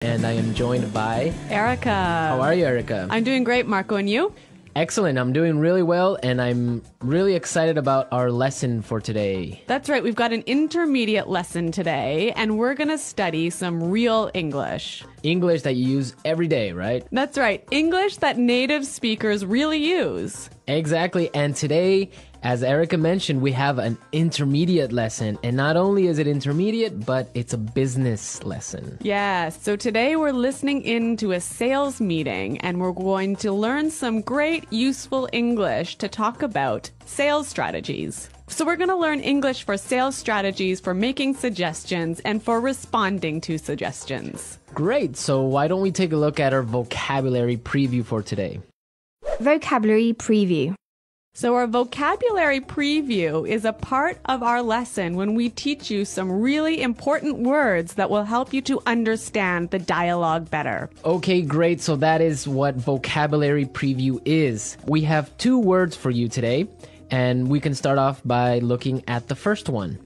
And I am joined by Erica. How are you, Erica? I'm doing great, Marco, and you? Excellent. I'm doing really well, and I'm really excited about our lesson for today. That's right. We've got an intermediate lesson today, and we're going to study some real English. English that you use every day, right? That's right. English that native speakers really use. Exactly. And today, as Erica mentioned, we have an intermediate lesson. And not only is it intermediate, but it's a business lesson. Yes. So today we're listening in to a sales meeting, and we're going to learn some great useful English to talk about sales strategies. So we're going to learn English for sales strategies, for making suggestions, and for responding to suggestions. Great. So why don't we take a look at our vocabulary preview for today? Vocabulary preview. So our vocabulary preview is a part of our lesson when we teach you some really important words that will help you to understand the dialogue better. Okay, great. So that is what vocabulary preview is. We have 2 words for you today, and we can start off by looking at the first one.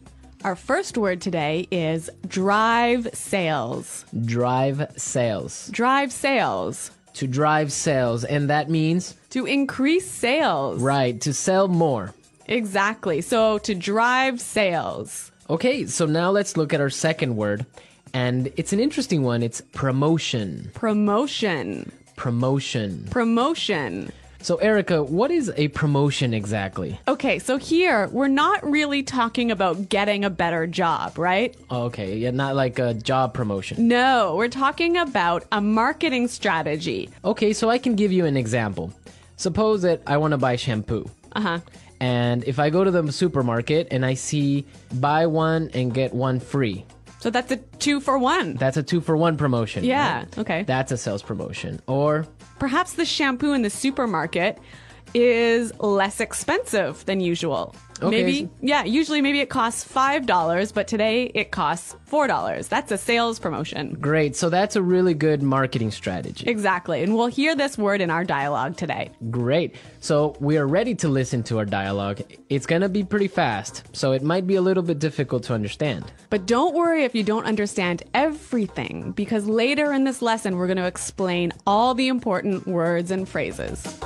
Our first word today is drive sales. Drive sales. Drive sales. To drive sales, and that means? To increase sales. Right, to sell more. Exactly. So to drive sales. Okay, so now let's look at our second word, and it's an interesting one. It's promotion. Promotion. Promotion. Promotion. So Erica, what is a promotion exactly? Okay, so here we're not really talking about getting a better job, right? Okay, yeah, not like a job promotion. No, we're talking about a marketing strategy. Okay, so I can give you an example. Suppose that I want to buy shampoo. Uh-huh. And if I go to the supermarket and I see buy one and get one free. So that's a 2-for-1. That's a 2-for-1 promotion. Yeah, right? okay. That's a sales promotion. Or perhaps the shampoo in the supermarket is less expensive than usual. Okay. Usually maybe it costs $5, but today it costs $4. That's a sales promotion. Great. So that's a really good marketing strategy. Exactly. And we'll hear this word in our dialogue today. Great. So we are ready to listen to our dialogue. It's going to be pretty fast, so it might be a little bit difficult to understand. But don't worry if you don't understand everything, because later in this lesson, we're going to explain all the important words and phrases.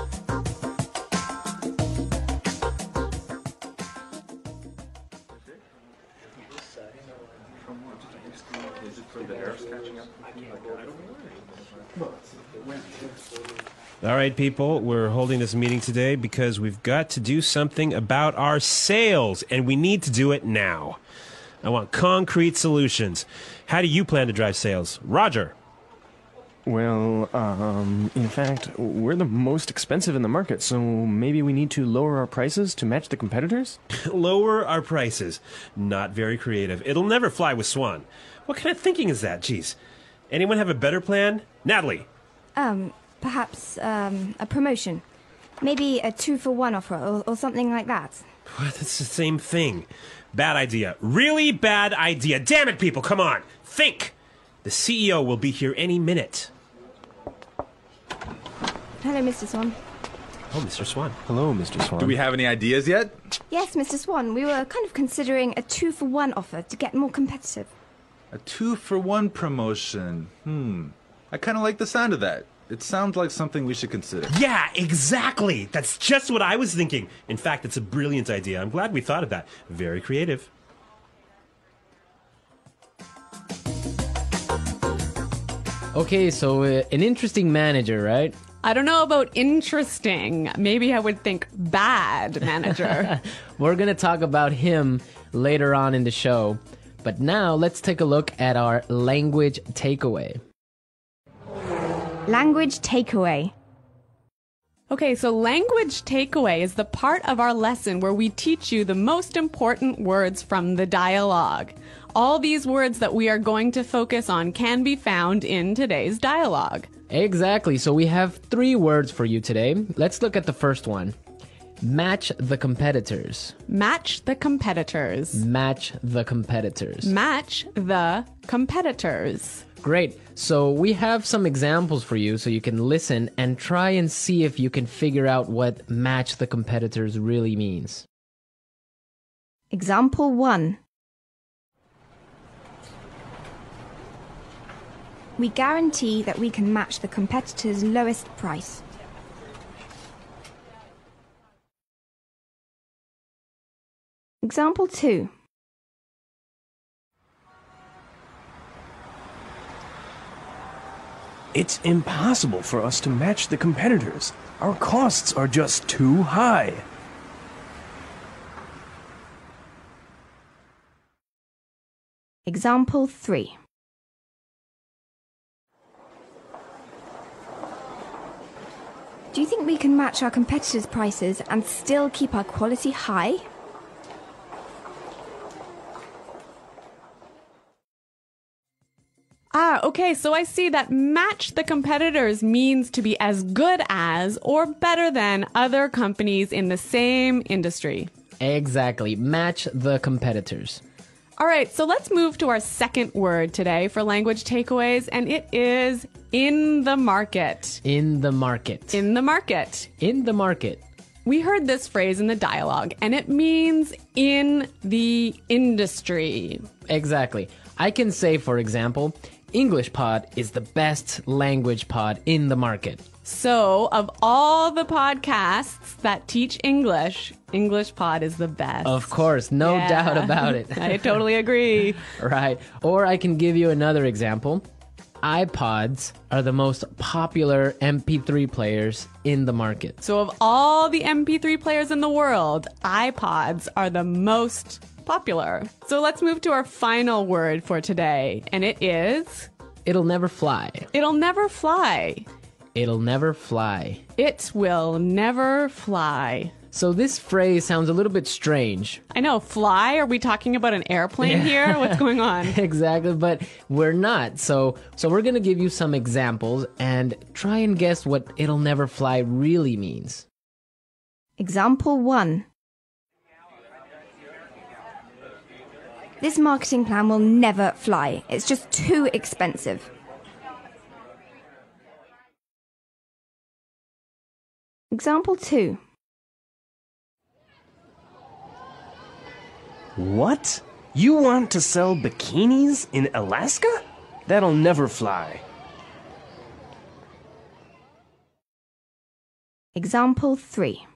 All right, people, we're holding this meeting today because we've got to do something about our sales, and we need to do it now. I want concrete solutions. How do you plan to drive sales? Roger. Well, in fact, we're the most expensive in the market, so maybe we need to lower our prices to match the competitors? Lower our prices. Not very creative. It'll never fly with Swan. What kind of thinking is that? Jeez. Anyone have a better plan? Natalie. Perhaps a promotion. Maybe a 2-for-1 offer or something like that. What? That's the same thing. Bad idea. Really bad idea. Damn it, people, come on. Think. The CEO will be here any minute. Hello, Mr. Swan. Oh, Mr. Swan. Hello, Mr. Swan. Do we have any ideas yet? Yes, Mr. Swan. We were kind of considering a 2-for-1 offer to get more competitive. A 2-for-1 promotion. I kind of like the sound of that. It sounds like something we should consider. Yeah, exactly. That's just what I was thinking. In fact, it's a brilliant idea. I'm glad we thought of that. Very creative. Okay, so an interesting manager, right? I don't know about interesting. Maybe I would think bad manager. We're going to talk about him later on in the show. But now let's take a look at our language takeaway. Language takeaway. Okay, so language takeaway is the part of our lesson where we teach you the most important words from the dialogue. All these words that we are going to focus on can be found in today's dialogue. Exactly. So we have 3 words for you today. Let's look at the first one. Match the competitors. Match the competitors. Match the competitors. Match the competitors. Great. So we have some examples for you so you can listen and try and see if you can figure out what match the competitors really means. Example 1. We guarantee that we can match the competitor's lowest price. Example 2. It's impossible for us to match the competitors. Our costs are just too high. Example 3. Do you think we can match our competitors' prices and still keep our quality high? Okay, so I see that match the competitors means to be as good as or better than other companies in the same industry. Exactly. Match the competitors. All right, so let's move to our second word today for language takeaways, and it is in the market. In the market. In the market. In the market. We heard this phrase in the dialogue, and it means in the industry. Exactly. I can say, for example, English Pod is the best language pod in the market. So, of all the podcasts that teach English, English Pod is the best. Of course, no doubt about it. I totally agree. Right. Or I can give you another example. iPods are the most popular MP3 players in the market. So, of all the MP3 players in the world, iPods are the most popular. So let's move to our final word for today, and it is... It'll never fly. It'll never fly. It'll never fly. It will never fly. So this phrase sounds a little bit strange. I know, fly? Are we talking about an airplane here? What's going on? Exactly, but we're not. So we're going to give you some examples and try and guess what it'll never fly really means. Example 1. This marketing plan will never fly. It's just too expensive. Example 2. What? You want to sell bikinis in Alaska? That'll never fly. Example 3.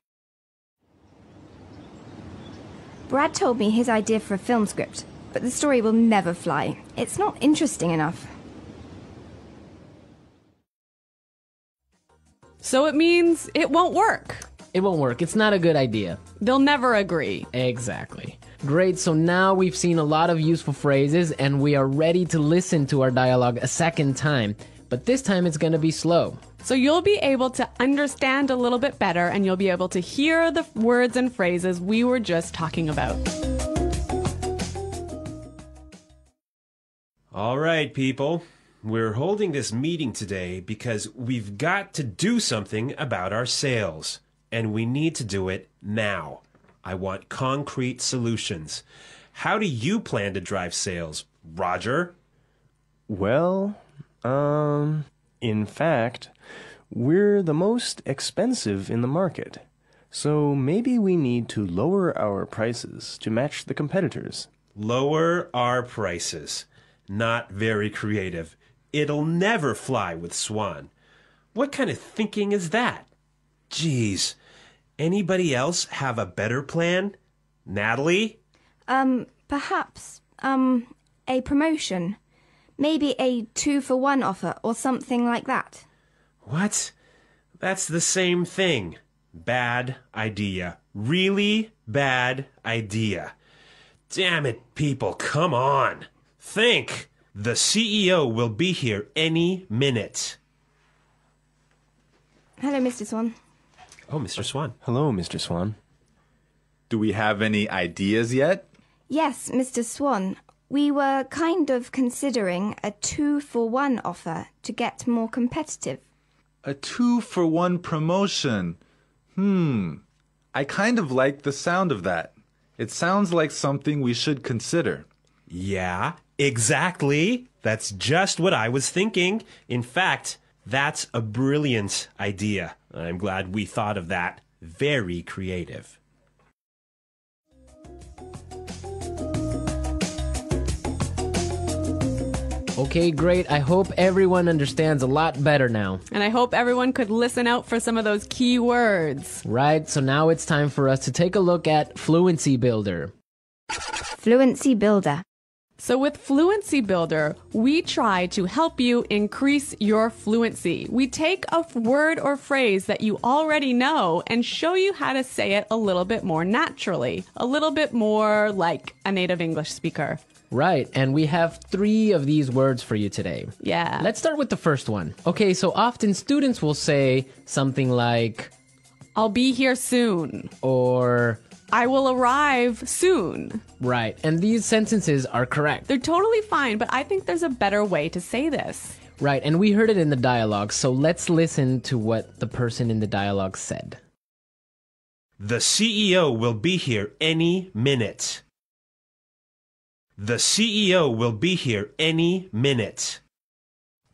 Brad told me his idea for a film script, but the story will never fly. It's not interesting enough. So it means it won't work. It won't work. It's not a good idea. They'll never agree. Exactly. Great, so now we've seen a lot of useful phrases and we are ready to listen to our dialogue a second time. But this time it's going to be slow. So you'll be able to understand a little bit better and you'll be able to hear the words and phrases we were just talking about. All right, people. We're holding this meeting today because we've got to do something about our sales. And we need to do it now. I want concrete solutions. How do you plan to drive sales, Roger? Well, in fact, we're the most expensive in the market. So maybe we need to lower our prices to match the competitors. Lower our prices. Not very creative. It'll never fly with Swan. What kind of thinking is that? Geez. Anybody else have a better plan? Natalie? Perhaps, a promotion. Maybe a 2-for-1 offer or something like that. What? That's the same thing. Bad idea. Really bad idea. Damn it, people, come on. Think. The CEO will be here any minute. Hello, Mr. Swan. Oh, Mr. Swan. Hello, Mr. Swan. Do we have any ideas yet? Yes, Mr. Swan. We were kind of considering a 2-for-1 offer to get more competitive. A 2-for-1 promotion. I kind of like the sound of that. It sounds like something we should consider. Yeah, exactly. That's just what I was thinking. In fact, that's a brilliant idea. I'm glad we thought of that. Very creative. Okay, great. I hope everyone understands a lot better now. And I hope everyone could listen out for some of those key words. Right, so now it's time for us to take a look at Fluency Builder. Fluency Builder. So with Fluency Builder, we try to help you increase your fluency. We take a word or phrase that you already know and show you how to say it a little bit more naturally, a little bit more like a native English speaker. Right, and we have 3 of these words for you today. Yeah. Let's start with the first one. Okay, so often students will say something like, I'll be here soon. or, I will arrive soon. right, and these sentences are correct. They're totally fine, but I think there's a better way to say this. Right, and we heard it in the dialogue, so let's listen to what the person in the dialogue said. The CEO will be here any minute. The CEO will be here any minute.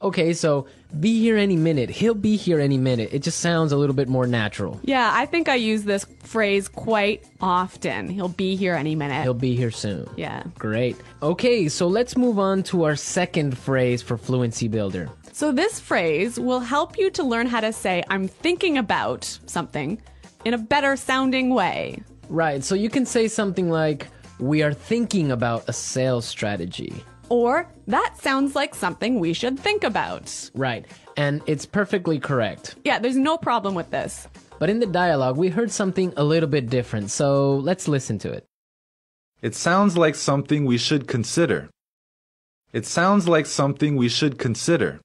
Okay, so be here any minute. He'll be here any minute. It just sounds a little bit more natural. Yeah, I think I use this phrase quite often. He'll be here any minute. He'll be here soon. Yeah. Great. Okay, so let's move on to our second phrase for Fluency Builder. So this phrase will help you to learn how to say I'm thinking about something in a better sounding way. Right, so you can say something like, we are thinking about a sales strategy. Or that sounds like something we should think about. Right, and it's perfectly correct. Yeah, there's no problem with this. But in the dialogue, we heard something a little bit different, so let's listen to it. It sounds like something we should consider. It sounds like something we should consider.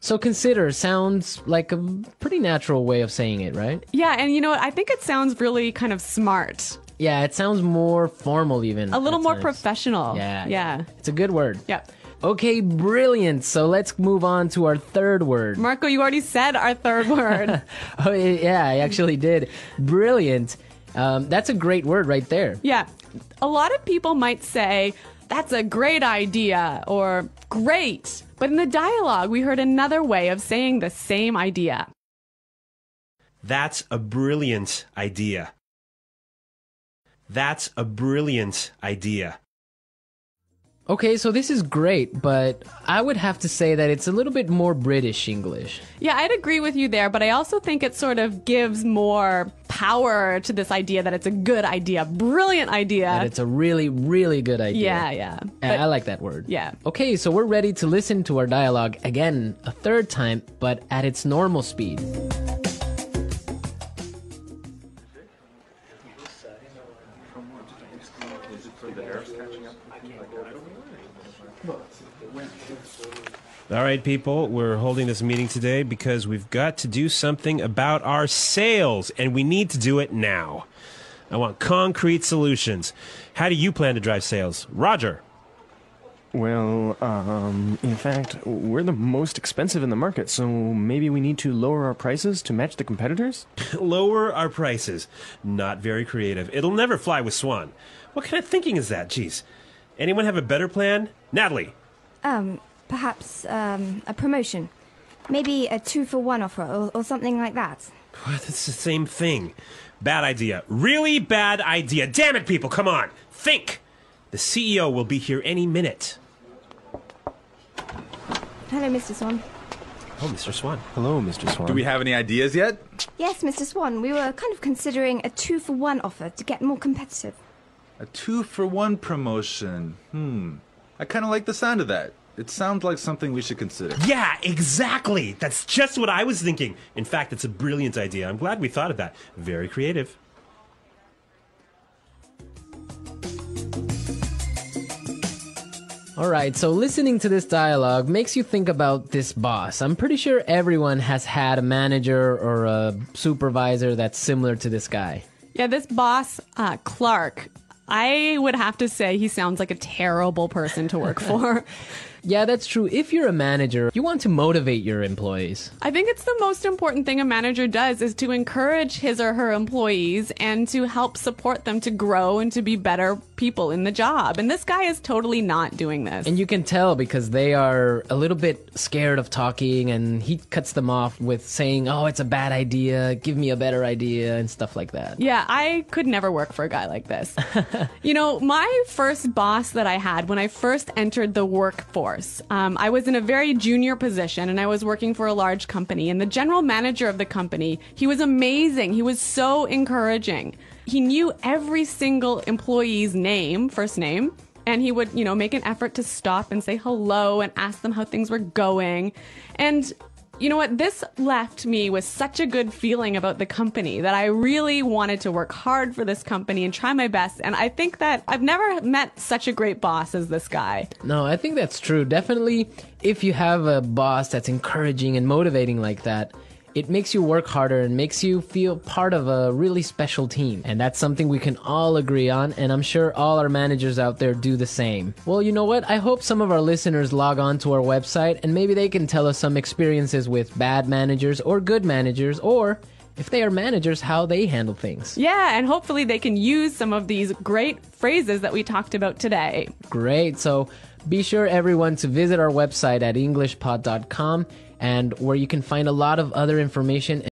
So consider sounds like a pretty natural way of saying it, right? Yeah, and you know what? I think it sounds really kind of smart. Yeah, it sounds more formal even. A little at more times. professional. Yeah. Yeah. It's a good word. Yeah. Okay, brilliant. So let's move on to our third word. Marco, you already said our third word. Oh, yeah, I actually did. Brilliant. That's a great word right there. Yeah. A lot of people might say, that's a great idea or great. But in the dialogue, we heard another way of saying the same idea. That's a brilliant idea. That's a brilliant idea. Okay, so this is great, but I would have to say that it's a little bit more British English. Yeah, I'd agree with you there, but I also think it sort of gives more power to this idea that it's a good idea, brilliant idea. That it's a really, really good idea. Yeah, yeah. And I like that word. Yeah. Okay, so we're ready to listen to our dialogue again a third time, but at its normal speed. All right, people, we're holding this meeting today because we've got to do something about our sales, and we need to do it now. I want concrete solutions. How do you plan to drive sales? Roger. Well, in fact, we're the most expensive in the market, so maybe we need to lower our prices to match the competitors? Lower our prices. Not very creative. It'll never fly with Swan. What kind of thinking is that? Jeez. Anyone have a better plan? Natalie. Perhaps a promotion. Maybe a 2-for-1 offer or something like that. What? It's the same thing. Bad idea. Really bad idea. Damn it, people, come on. Think. The CEO will be here any minute. Hello, Mr. Swan. Oh, Mr. Swan. Hello, Mr. Swan. Do we have any ideas yet? Yes, Mr. Swan, we were kind of considering a 2-for-1 offer to get more competitive. A 2-for-1 promotion. I kind of like the sound of that. It sounds like something we should consider. Yeah, exactly. That's just what I was thinking. In fact, it's a brilliant idea. I'm glad we thought of that. Very creative. All right, so listening to this dialogue makes you think about this boss. I'm pretty sure everyone has had a manager or a supervisor that's similar to this guy. Yeah, this boss, Clark, I would have to say he sounds like a terrible person to work for. Yeah, that's true. If you're a manager, you want to motivate your employees. I think it's the most important thing a manager does is to encourage his or her employees and to help support them to grow and to be better people in the job. And this guy is totally not doing this. And you can tell because they are a little bit scared of talking, and he cuts them off with saying, oh, it's a bad idea, give me a better idea, and stuff like that. Yeah, I could never work for a guy like this. You know, my first boss that I had when I first entered the workforce, I was in a very junior position and I was working for a large company, and the general manager of the company, he was amazing. He was so encouraging. He knew every single employee's name, first name, and he would, make an effort to stop and say hello and ask them how things were going. And you know what? This left me with such a good feeling about the company that I really wanted to work hard for this company and try my best. And I think that I've never met such a great boss as this guy. No, I think that's true. Definitely, if you have a boss that's encouraging and motivating like that, it makes you work harder and makes you feel part of a really special team. And that's something we can all agree on, and I'm sure all our managers out there do the same. Well, you know what? I hope some of our listeners log on to our website and maybe they can tell us some experiences with bad managers or good managers, or if they are managers, how they handle things. Yeah, and hopefully they can use some of these great phrases that we talked about today. Great. So be sure, everyone, to visit our website at englishpod.com, and where you can find a lot of other information